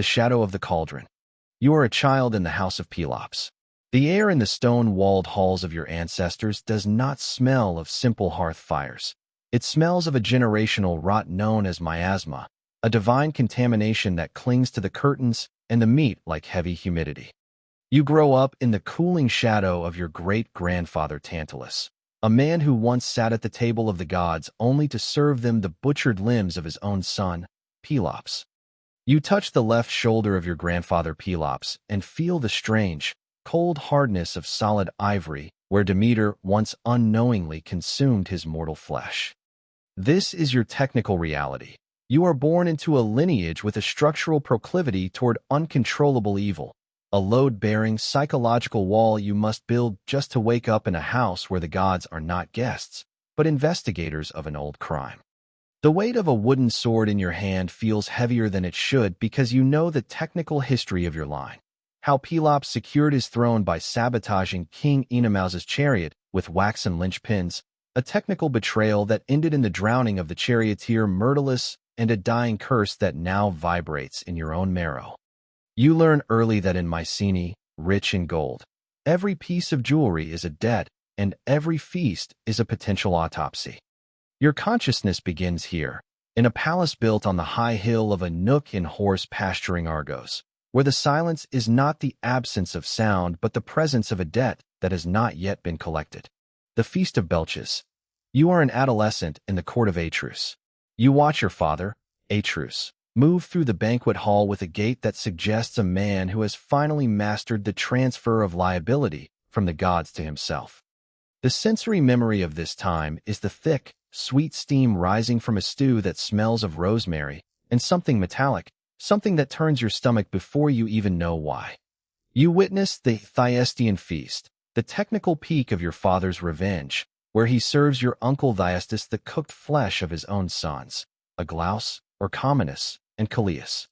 the shadow of the cauldron. You are a child in the house of Pelops. The air in the stone-walled halls of your ancestors does not smell of simple hearth fires. It smells of a generational rot known as miasma, a divine contamination that clings to the curtains and the meat like heavy humidity. You grow up in the cooling shadow of your great-grandfather Tantalus, a man who once sat at the table of the gods only to serve them the butchered limbs of his own son, Pelops. You touch the left shoulder of your grandfather Pelops and feel the strange, cold hardness of solid ivory where Demeter once unknowingly consumed his mortal flesh. This is your technical reality. You are born into a lineage with a structural proclivity toward uncontrollable evil, a load-bearing psychological wall you must build just to wake up in a house where the gods are not guests, but investigators of an old crime. The weight of a wooden sword in your hand feels heavier than it should because you know the technical history of your line. How Pelops secured his throne by sabotaging King Enemous's chariot with waxen linchpins, a technical betrayal that ended in the drowning of the charioteer Myrtilus and a dying curse that now vibrates in your own marrow. You learn early that in Mycenae, rich in gold, every piece of jewelry is a debt and every feast is a potential autopsy. Your consciousness begins here, in a palace built on the high hill of a nook in horse-pasturing Argos, where the silence is not the absence of sound but the presence of a debt that has not yet been collected. The Feast of Belches. You are an adolescent in the court of Atreus. You watch your father, Atreus, move through the banquet hall with a gait that suggests a man who has finally mastered the transfer of liability from the gods to himself. The sensory memory of this time is the thick, sweet steam rising from a stew that smells of rosemary and something metallic, something that turns your stomach before you even know why. You witness the Thyestean feast, the technical peak of your father's revenge, where he serves your uncle Thyestes the cooked flesh of his own sons, Aglaus, Orchomenus, and Callias.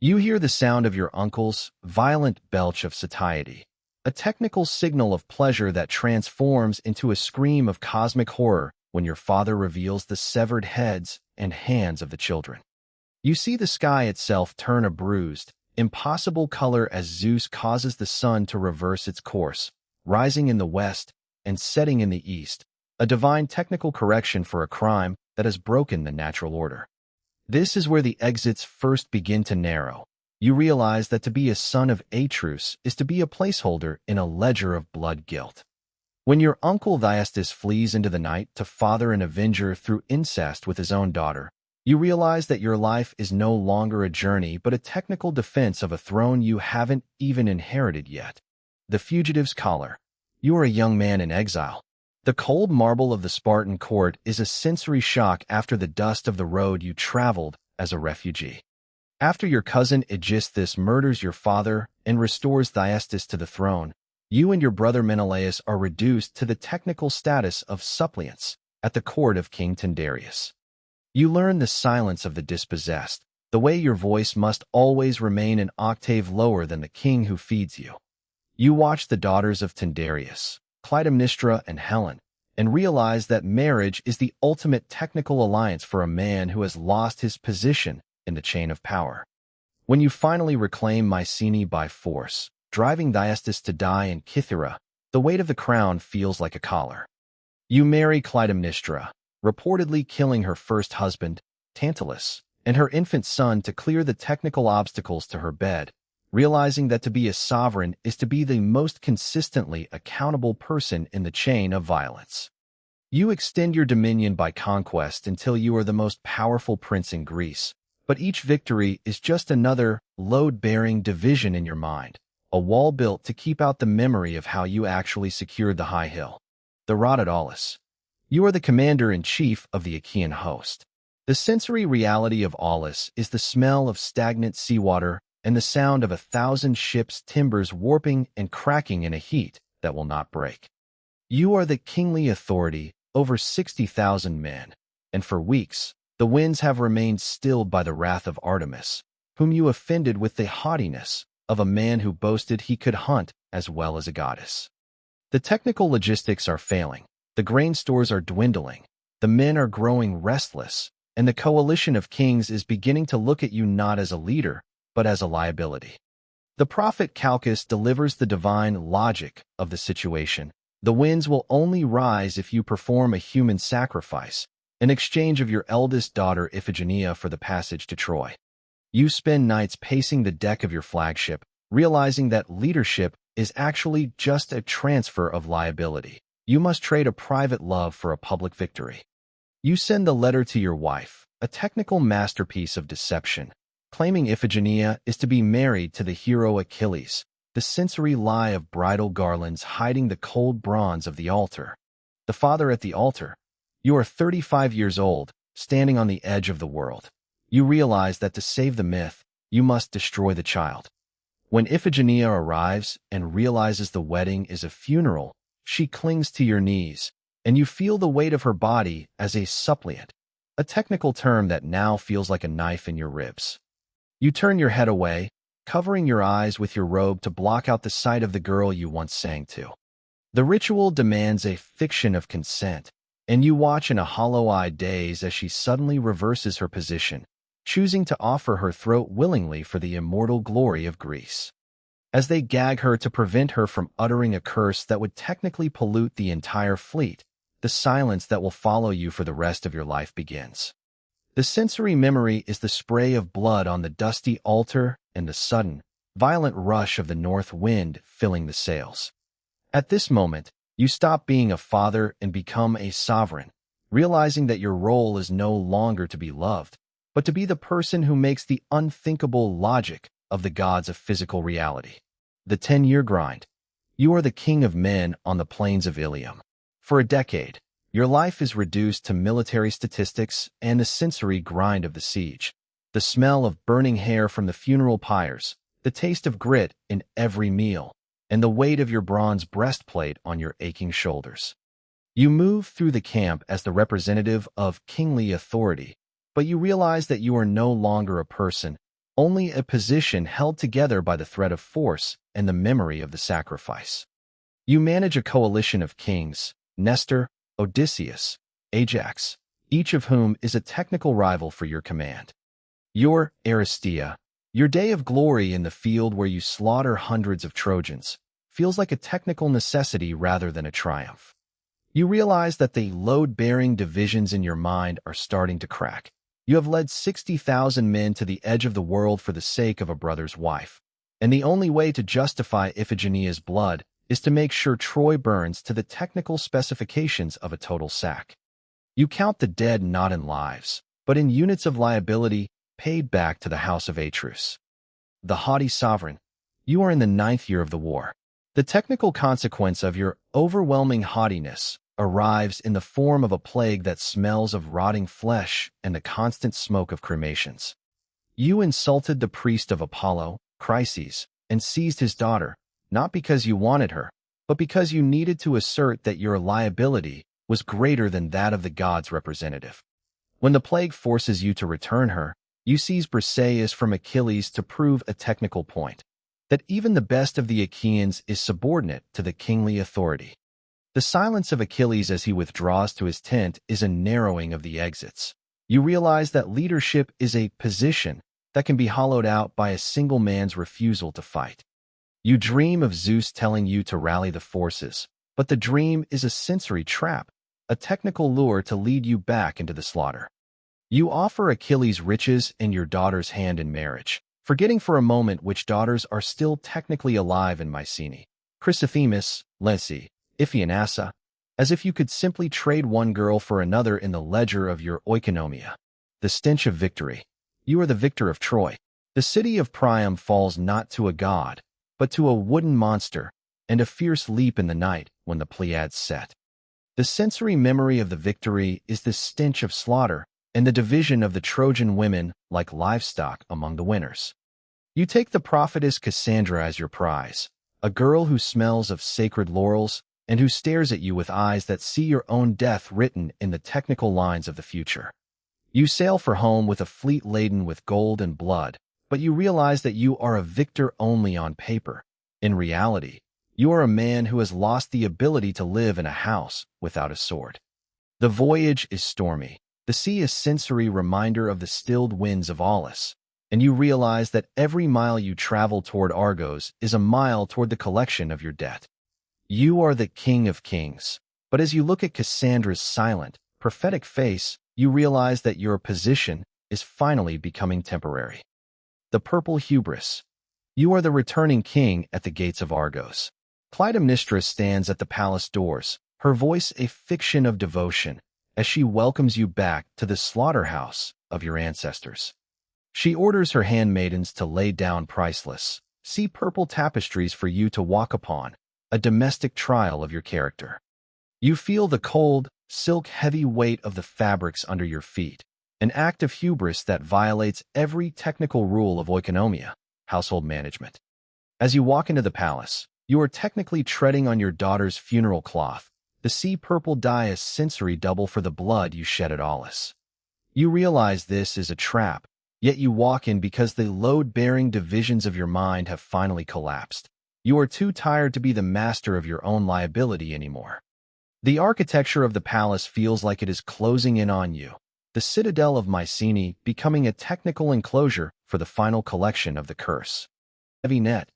You hear the sound of your uncle's violent belch of satiety, a technical signal of pleasure that transforms into a scream of cosmic horror when your father reveals the severed heads and hands of the children. You see the sky itself turn a bruised, impossible color as Zeus causes the sun to reverse its course, rising in the west and setting in the east, a divine technical correction for a crime that has broken the natural order. This is where the exits first begin to narrow. You realize that to be a son of Atreus is to be a placeholder in a ledger of blood guilt. When your uncle Thyestes flees into the night to father an avenger through incest with his own daughter, you realize that your life is no longer a journey but a technical defense of a throne you haven't even inherited yet. The fugitive's collar. You are a young man in exile. The cold marble of the Spartan court is a sensory shock after the dust of the road you traveled as a refugee. After your cousin Aegisthus murders your father and restores Thyestes to the throne, you and your brother Menelaus are reduced to the technical status of suppliants at the court of King Tyndareus. You learn the silence of the dispossessed, the way your voice must always remain an octave lower than the king who feeds you. You watch the daughters of Tyndareus, Clytemnestra and Helen, and realize that marriage is the ultimate technical alliance for a man who has lost his position in the chain of power. When you finally reclaim Mycenae by force, driving Thyestes to die in Cythera, the weight of the crown feels like a collar. You marry Clytemnestra, reportedly killing her first husband, Tantalus, and her infant son to clear the technical obstacles to her bed, realizing that to be a sovereign is to be the most consistently accountable person in the chain of violence. You extend your dominion by conquest until you are the most powerful prince in Greece, but each victory is just another load-bearing division in your mind, a wall built to keep out the memory of how you actually secured the high hill. The rotted Aulis. You are the commander-in-chief of the Achaean host. The sensory reality of Aulis is the smell of stagnant seawater and the sound of 1,000 ships' timbers warping and cracking in a heat that will not break. You are the kingly authority over 60,000 men, and for weeks, the winds have remained stilled by the wrath of Artemis, whom you offended with the haughtiness of a man who boasted he could hunt as well as a goddess. The technical logistics are failing. The grain stores are dwindling, the men are growing restless, and the coalition of kings is beginning to look at you not as a leader, but as a liability. The prophet Calchas delivers the divine logic of the situation. The winds will only rise if you perform a human sacrifice, in exchange of your eldest daughter Iphigenia for the passage to Troy. You spend nights pacing the deck of your flagship, realizing that leadership is actually just a transfer of liability. You must trade a private love for a public victory. You send the letter to your wife, a technical masterpiece of deception, claiming Iphigenia is to be married to the hero Achilles, the sensory lie of bridal garlands hiding the cold bronze of the altar. The father at the altar. You are 35 years old, standing on the edge of the world. You realize that to save the myth, you must destroy the child. When Iphigenia arrives and realizes the wedding is a funeral, she clings to your knees, and you feel the weight of her body as a suppliant, a technical term that now feels like a knife in your ribs. You turn your head away, covering your eyes with your robe to block out the sight of the girl you once sang to. The ritual demands a fiction of consent, and you watch in a hollow-eyed daze as she suddenly reverses her position, choosing to offer her throat willingly for the immortal glory of Greece. As they gag her to prevent her from uttering a curse that would technically pollute the entire fleet, the silence that will follow you for the rest of your life begins. The sensory memory is the spray of blood on the dusty altar and the sudden, violent rush of the north wind filling the sails. At this moment, you stop being a father and become a sovereign, realizing that your role is no longer to be loved, but to be the person who makes the unthinkable logic of the gods of physical reality. The 10-year grind. You are the king of men on the plains of Ilium. For a decade, your life is reduced to military statistics and the sensory grind of the siege. The smell of burning hair from the funeral pyres, the taste of grit in every meal, and the weight of your bronze breastplate on your aching shoulders. You move through the camp as the representative of kingly authority, but you realize that you are no longer a person, only a position held together by the thread of force and the memory of the sacrifice. You manage a coalition of kings, Nestor, Odysseus, Ajax, each of whom is a technical rival for your command. Your Oresteia, your day of glory in the field where you slaughter hundreds of Trojans, feels like a technical necessity rather than a triumph. You realize that the load-bearing divisions in your mind are starting to crack. You have led 60,000 men to the edge of the world for the sake of a brother's wife, and the only way to justify Iphigenia's blood is to make sure Troy burns to the technical specifications of a total sack. You count the dead not in lives, but in units of liability paid back to the house of Atreus. The haughty sovereign. You are in the 9th year of the war. The technical consequence of your overwhelming haughtiness arrives in the form of a plague that smells of rotting flesh and the constant smoke of cremations. You insulted the priest of Apollo, Chryses, and seized his daughter, not because you wanted her, but because you needed to assert that your liability was greater than that of the god's representative. When the plague forces you to return her, you seize Briseis from Achilles to prove a technical point, that even the best of the Achaeans is subordinate to the kingly authority. The silence of Achilles as he withdraws to his tent is a narrowing of the exits. You realize that leadership is a position that can be hollowed out by a single man's refusal to fight. You dream of Zeus telling you to rally the forces, but the dream is a sensory trap, a technical lure to lead you back into the slaughter. You offer Achilles riches and your daughter's hand in marriage, forgetting for a moment which daughters are still technically alive in Mycenae, Chrysothemis, Lensi, Iphigenia, as if you could simply trade one girl for another in the ledger of your oikonomia. The stench of victory. You are the victor of Troy. The city of Priam falls not to a god, but to a wooden monster, and a fierce leap in the night when the Pleiads set. The sensory memory of the victory is the stench of slaughter, and the division of the Trojan women like livestock among the winners. You take the prophetess Cassandra as your prize, a girl who smells of sacred laurels and who stares at you with eyes that see your own death written in the technical lines of the future. You sail for home with a fleet laden with gold and blood, but you realize that you are a victor only on paper. In reality, you are a man who has lost the ability to live in a house without a sword. The voyage is stormy. The sea is sensory reminder of the stilled winds of Aulis, and you realize that every mile you travel toward Argos is a mile toward the collection of your debt. You are the king of kings, but as you look at Cassandra's silent, prophetic face, you realize that your position is finally becoming temporary. The purple hubris. You are the returning king at the gates of Argos. Clytemnestra stands at the palace doors, her voice a fiction of devotion, as she welcomes you back to the slaughterhouse of your ancestors. She orders her handmaidens to lay down priceless, sea purple tapestries for you to walk upon, a domestic trial of your character. You feel the cold, silk-heavy weight of the fabrics under your feet, an act of hubris that violates every technical rule of oikonomia, household management. As you walk into the palace, you are technically treading on your daughter's funeral cloth, the sea purple dye a sensory double for the blood you shed at Aulis. You realize this is a trap, yet you walk in because the load-bearing divisions of your mind have finally collapsed. You are too tired to be the master of your own liability anymore. The architecture of the palace feels like it is closing in on you, the citadel of Mycenae becoming a technical enclosure for the final collection of the curse. Heavy net.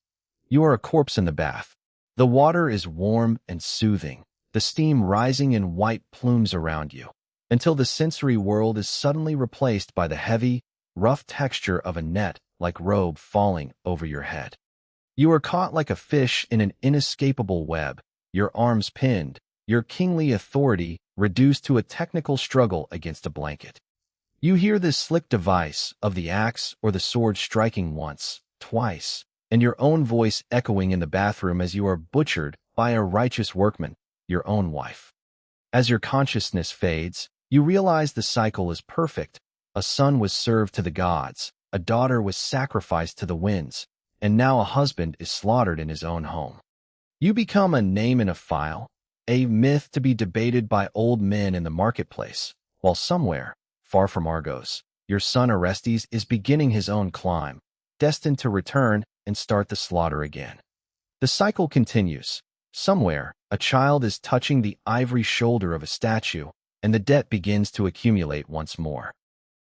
You are a corpse in the bath. The water is warm and soothing, the steam rising in white plumes around you, until the sensory world is suddenly replaced by the heavy, rough texture of a net-like robe falling over your head. You are caught like a fish in an inescapable web, your arms pinned, your kingly authority reduced to a technical struggle against a blanket. You hear this slick device of the axe or the sword striking once, twice, and your own voice echoing in the bathroom as you are butchered by a righteous workman, your own wife. As your consciousness fades, you realize the cycle is perfect. A son was served to the gods, a daughter was sacrificed to the winds, and now a husband is slaughtered in his own home. You become a name in a file, a myth to be debated by old men in the marketplace, while somewhere, far from Argos, your son Orestes is beginning his own climb, destined to return and start the slaughter again. The cycle continues. Somewhere, a child is touching the ivory shoulder of a statue, and the debt begins to accumulate once more.